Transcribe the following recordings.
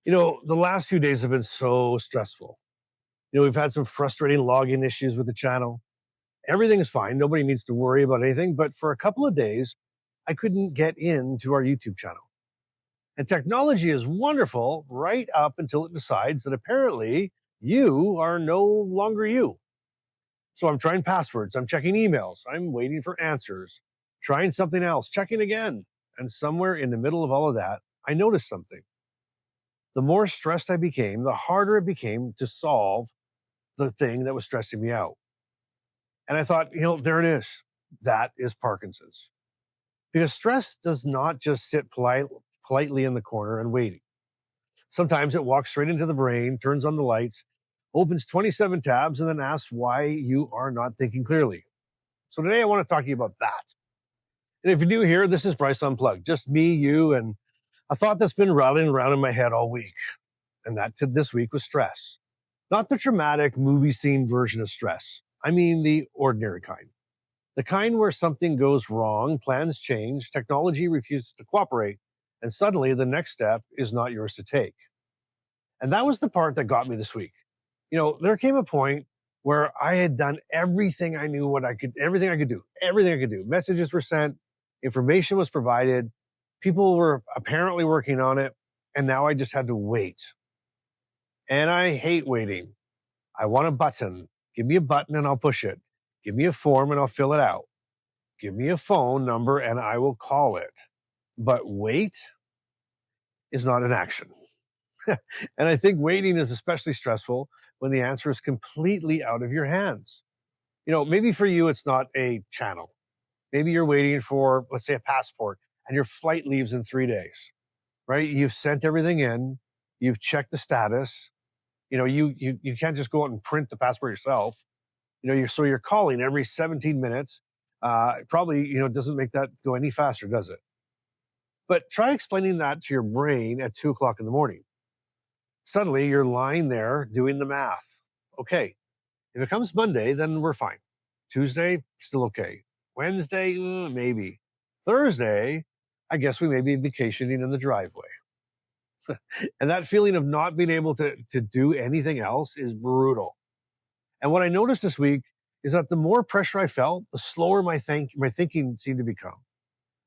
The last few days have been so stressful. We've had some frustrating login issues with the channel. Everything is fine. Nobody needs to worry about anything. But for a couple of days, I couldn't get into our YouTube channel. And technology is wonderful right up until it decides that apparently you are no longer you. So I'm trying passwords. I'm checking emails. I'm waiting for answers, trying something else, checking again. And somewhere in the middle of all of that, I noticed something. The more stressed I became, the harder it became to solve the thing that was stressing me out. And I thought, there it is. That is Parkinson's. Because stress does not just sit politely in the corner and waiting. Sometimes it walks straight into the brain, turns on the lights, opens 27 tabs, and then asks why you are not thinking clearly. So today I want to talk to you about that. And if you're new here, this is Bryce Unplugged. Just me, you, and a thought that's been rattling around in my head all week. And that this week was stress. Not the dramatic movie scene version of stress. I mean the ordinary kind. The kind where something goes wrong, plans change, technology refuses to cooperate, and suddenly the next step is not yours to take. And that was the part that got me this week. There came a point where I had done everything I knew everything I could do. Messages were sent, information was provided, people were apparently working on it, and now I just had to wait. And I hate waiting. I want a button. Give me a button and I'll push it. Give me a form and I'll fill it out. Give me a phone number and I will call it. But wait is not an action. And I think waiting is especially stressful when the answer is completely out of your hands. Maybe for you, it's not a channel. Maybe you're waiting for, let's say, a passport and your flight leaves in 3 days, right? You've sent everything in. You've checked the status. You can't just go out and print the passport yourself. You're calling every 17 minutes. Probably, doesn't make that go any faster, does it? But try explaining that to your brain at 2:00 in the morning. Suddenly you're lying there doing the math. Okay, if it comes Monday, then we're fine. Tuesday, still okay. Wednesday, maybe. Thursday, I guess we may be vacationing in the driveway. And that feeling of not being able to do anything else is brutal. And what I noticed this week is that the more pressure I felt, the slower my thinking seemed to become.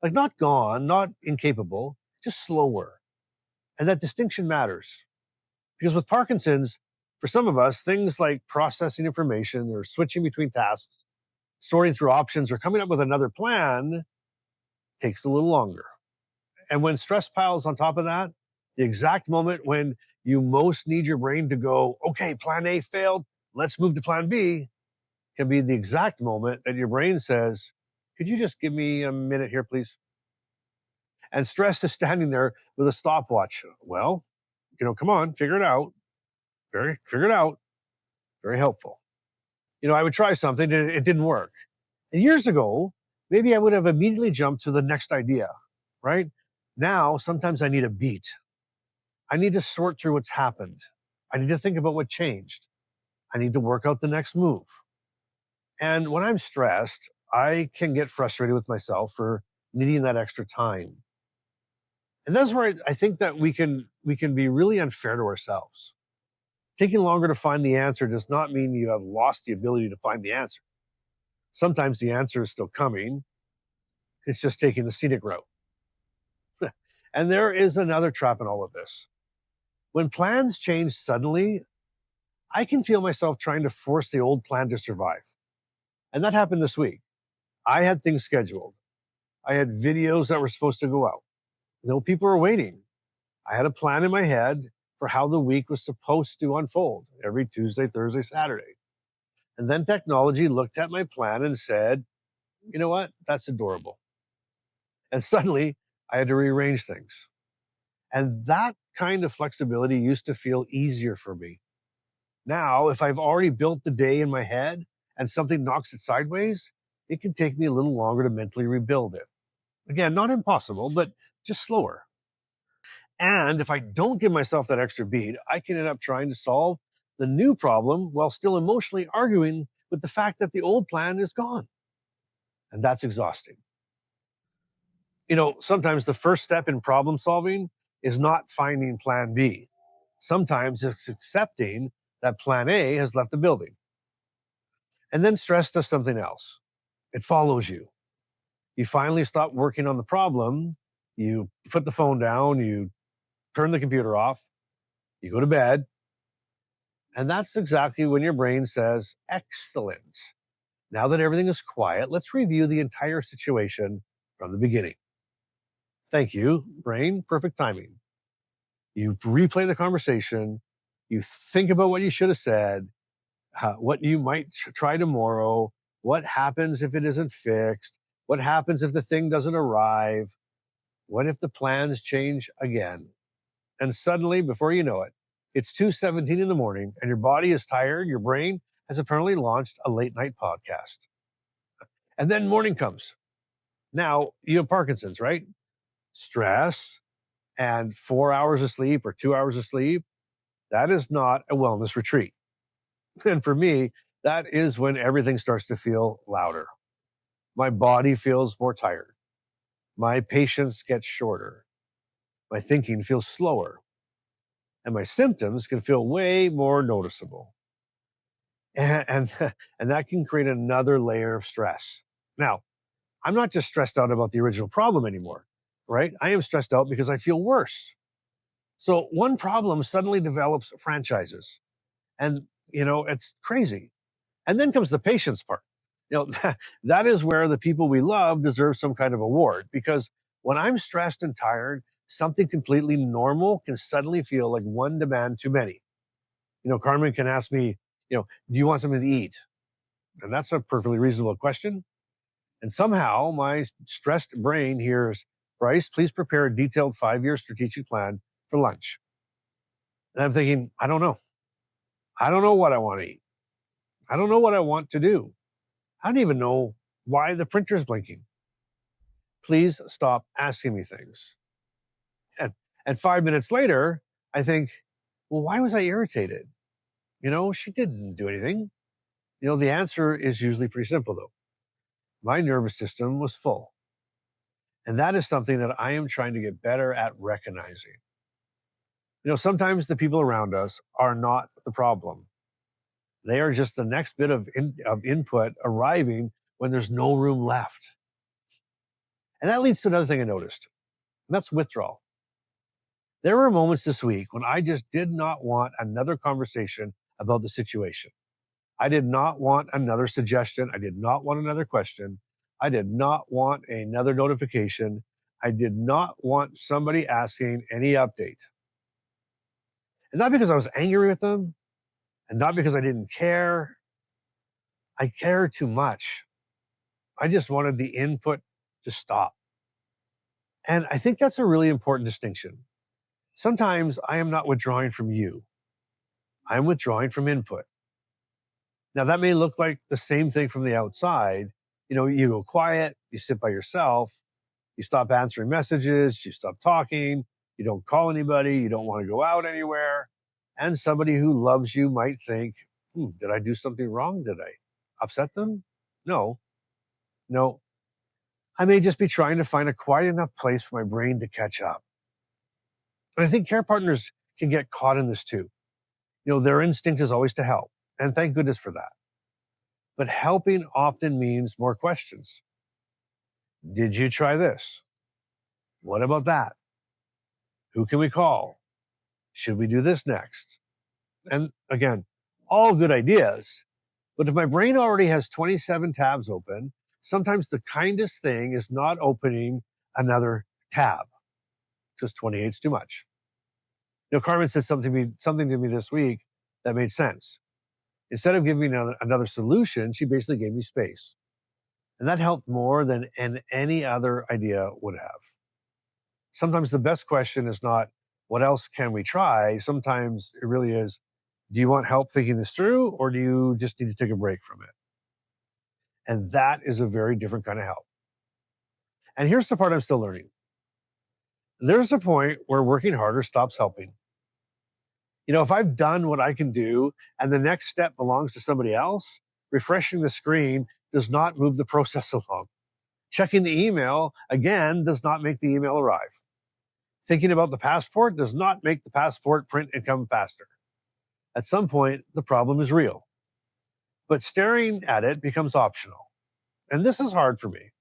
Like not gone, not incapable, just slower. And that distinction matters. Because with Parkinson's, for some of us, things like processing information or switching between tasks, sorting through options, or coming up with another plan takes a little longer. And when stress piles on top of that, the exact moment when you most need your brain to go, okay, plan A failed, let's move to plan B, can be the exact moment that your brain says, could you just give me a minute here, please? And stress is standing there with a stopwatch. Well, come on, figure it out. Figure it out. Very helpful. I would try something and it didn't work. And years ago, maybe I would have immediately jumped to the next idea, right? Now, sometimes I need a beat. I need to sort through what's happened. I need to think about what changed. I need to work out the next move. And when I'm stressed, I can get frustrated with myself for needing that extra time. And that's where I think that we can be really unfair to ourselves. Taking longer to find the answer does not mean you have lost the ability to find the answer. Sometimes the answer is still coming. It's just taking the scenic route. And there is another trap in all of this. When plans change suddenly, I can feel myself trying to force the old plan to survive. And that happened this week. I had things scheduled. I had videos that were supposed to go out. People were waiting. I had a plan in my head for how the week was supposed to unfold every Tuesday, Thursday, Saturday. And then technology looked at my plan and said, you know what? That's adorable. And suddenly I had to rearrange things. And that kind of flexibility used to feel easier for me. Now, if I've already built the day in my head and something knocks it sideways, it can take me a little longer to mentally rebuild it. Again, not impossible, but just slower. And if I don't give myself that extra beat, I can end up trying to solve the new problem while still emotionally arguing with the fact that the old plan is gone. And that's exhausting. Sometimes the first step in problem solving is not finding plan B. Sometimes it's accepting that plan A has left the building. And then stress does something else. It follows you. You finally stop working on the problem. You put the phone down, you turn the computer off, you go to bed. And that's exactly when your brain says, excellent. Now that everything is quiet, let's review the entire situation from the beginning. Thank you, brain. Perfect timing. You replay the conversation. You think about what you should have said, what you might try tomorrow, what happens if it isn't fixed, what happens if the thing doesn't arrive, what if the plans change again. And suddenly, before you know it, it's 2:17 in the morning and your body is tired. Your brain has apparently launched a late night podcast. And then morning comes. Now you have Parkinson's, right? Stress and 4 hours of sleep or 2 hours of sleep. That is not a wellness retreat. And for me, that is when everything starts to feel louder. My body feels more tired. My patience gets shorter. My thinking feels slower. And my symptoms can feel way more noticeable. And that can create another layer of stress. Now, I'm not just stressed out about the original problem anymore, right? I am stressed out because I feel worse. So one problem suddenly develops franchises. And, it's crazy. And then comes the patience part. That is where the people we love deserve some kind of award, because when I'm stressed and tired, something completely normal can suddenly feel like one demand too many. Carmen can ask me, do you want something to eat? And that's a perfectly reasonable question. And somehow my stressed brain hears, Bryce, please prepare a detailed 5-year strategic plan for lunch. And I'm thinking, I don't know. I don't know what I want to eat. I don't know what I want to do. I don't even know why the printer's blinking. Please stop asking me things. And 5 minutes later, I think, well, why was I irritated? She didn't do anything. The answer is usually pretty simple, though. My nervous system was full. And that is something that I am trying to get better at recognizing. Sometimes the people around us are not the problem. They are just the next bit of input arriving when there's no room left. And that leads to another thing I noticed, and that's withdrawal. There were moments this week when I just did not want another conversation about the situation. I did not want another suggestion. I did not want another question. I did not want another notification. I did not want somebody asking any update. And not because I was angry with them, and not because I didn't care. I care too much. I just wanted the input to stop. And I think that's a really important distinction. Sometimes I am not withdrawing from you. I'm withdrawing from input. Now, that may look like the same thing from the outside. You go quiet, you sit by yourself, you stop answering messages, you stop talking, you don't call anybody, you don't want to go out anywhere. And somebody who loves you might think, did I do something wrong? Did I upset them? No. I may just be trying to find a quiet enough place for my brain to catch up. And I think care partners can get caught in this too. Their instinct is always to help. And thank goodness for that. But helping often means more questions. Did you try this? What about that? Who can we call? Should we do this next? And again, all good ideas. But if my brain already has 27 tabs open, sometimes the kindest thing is not opening another tab, because 28 is too much. Carmen said something to me this week that made sense. Instead of giving me another solution, she basically gave me space. And that helped more than any other idea would have. Sometimes the best question is not, what else can we try? Sometimes it really is, do you want help thinking this through, or do you just need to take a break from it? And that is a very different kind of help. And here's the part I'm still learning. There's a point where working harder stops helping. If I've done what I can do and the next step belongs to somebody else, refreshing the screen does not move the process along. Checking the email, again, does not make the email arrive. Thinking about the passport does not make the passport print and come faster. At some point, the problem is real. But staring at it becomes optional. And this is hard for me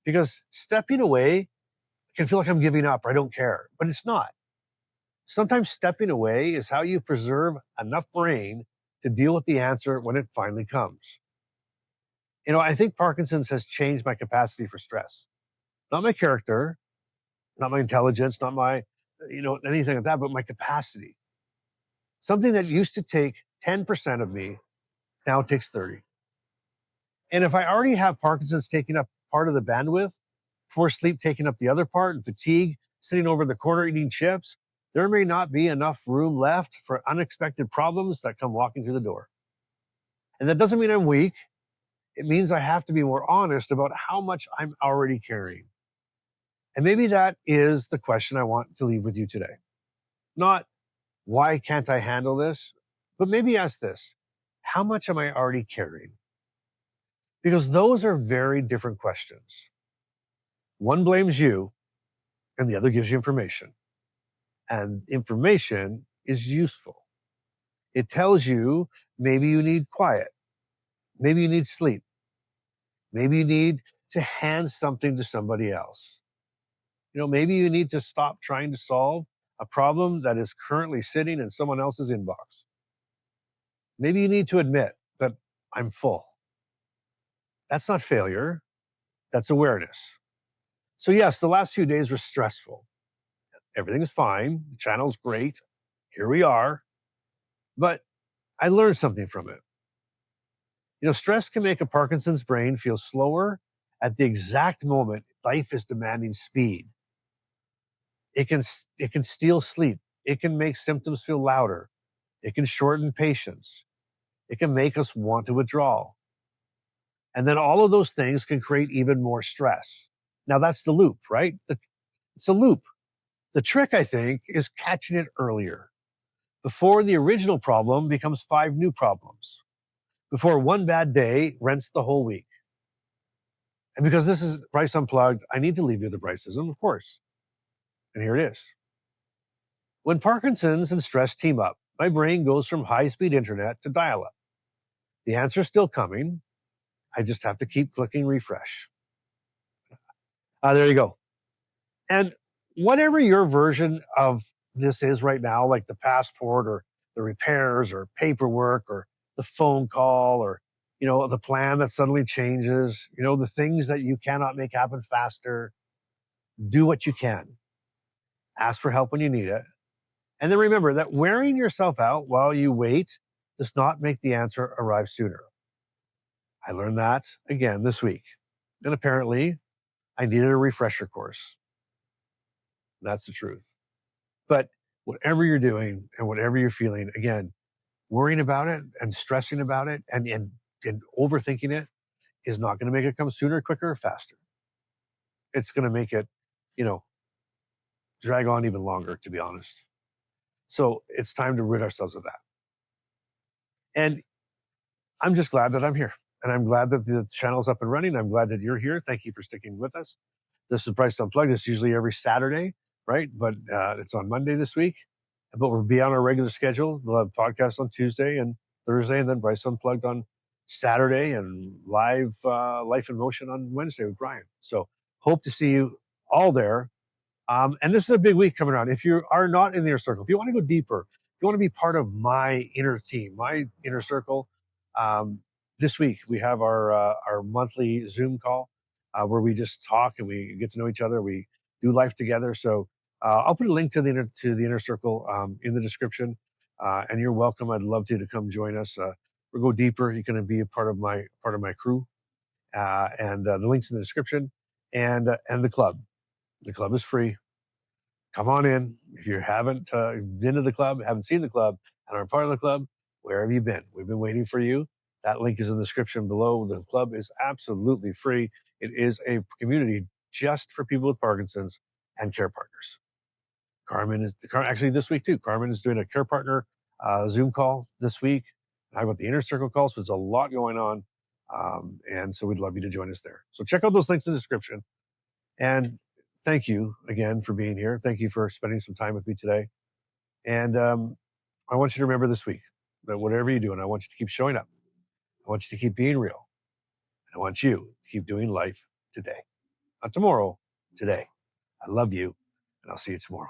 because stepping away can feel like I'm giving up or I don't care, but it's not. Sometimes stepping away is how you preserve enough brain to deal with the answer when it finally comes. I think Parkinson's has changed my capacity for stress. Not my character, not my intelligence, not my, anything like that, but my capacity. Something that used to take 10% of me now takes 30. And if I already have Parkinson's taking up part of the bandwidth, poor sleep taking up the other part, and fatigue sitting over in the corner eating chips, there may not be enough room left for unexpected problems that come walking through the door. And that doesn't mean I'm weak. It means I have to be more honest about how much I'm already carrying. And maybe that is the question I want to leave with you today. Not, why can't I handle this? But maybe ask this, how much am I already carrying? Because those are very different questions. One blames you and the other gives you information. And information is useful. It tells you maybe you need quiet. Maybe you need sleep. Maybe you need to hand something to somebody else. Maybe you need to stop trying to solve a problem that is currently sitting in someone else's inbox. Maybe you need to admit that I'm full. That's not failure. That's awareness. So yes, the last few days were stressful. Everything is fine. The channel's great. Here we are. But I learned something from it. Stress can make a Parkinson's brain feel slower at the exact moment life is demanding speed. It can steal sleep. It can make symptoms feel louder. It can shorten patience. It can make us want to withdraw. And then all of those things can create even more stress. Now that's the loop, right? It's a loop. The trick, I think, is catching it earlier, before the original problem becomes 5 new problems, before one bad day rents the whole week. And because this is Bryce Unplugged, I need to leave you the Bryceism, of course. And here it is. When Parkinson's and stress team up, my brain goes from high-speed internet to dial-up. The answer's still coming. I just have to keep clicking refresh. There you go. And whatever your version of this is right now, like the passport or the repairs or paperwork or the phone call or, the plan that suddenly changes, the things that you cannot make happen faster, do what you can. Ask for help when you need it. And then remember that wearing yourself out while you wait does not make the answer arrive sooner. I learned that again this week. And apparently I needed a refresher course. That's the truth. But whatever you're doing and whatever you're feeling, again, worrying about it and stressing about it and overthinking it is not going to make it come sooner, quicker, or faster. It's going to make it, drag on even longer, to be honest. So it's time to rid ourselves of that. And I'm just glad that I'm here. And I'm glad that the channel's up and running. I'm glad that you're here. Thank you for sticking with us. This is Bryce Unplugged. It's usually every Saturday, right? But it's on Monday this week. But we'll be on our regular schedule. We'll have podcasts on Tuesday and Thursday, and then Bryce Unplugged on Saturday, and live Life in Motion on Wednesday with Brian. So hope to see you all there. And this is a big week coming around. If you are not in the inner circle, if you want to go deeper, if you want to be part of my inner team, my inner circle, this week we have our monthly Zoom call where we just talk and we get to know each other. We do life together. So I'll put a link to the inner circle in the description, and you're welcome. I'd love to come join us. We'll go deeper. You're going to be a part of my crew, and the links in the description, and the club. The club is free. Come on in. If you haven't been to the club, haven't seen the club, and are part of the club, where have you been? We've been waiting for you. That link is in the description below. The club is absolutely free. It is a community just for people with Parkinson's and care partners. Carmen is actually this week too. Carmen is doing a care partner Zoom call this week. I've got the inner circle call, so there's a lot going on. And so we'd love you to join us there. So check out those links in the description. And thank you again for being here. Thank you for spending some time with me today. And I want you to remember this week that whatever you're doing, I want you to keep showing up. I want you to keep being real. And I want you to keep doing life today. Not tomorrow, today. I love you, and I'll see you tomorrow.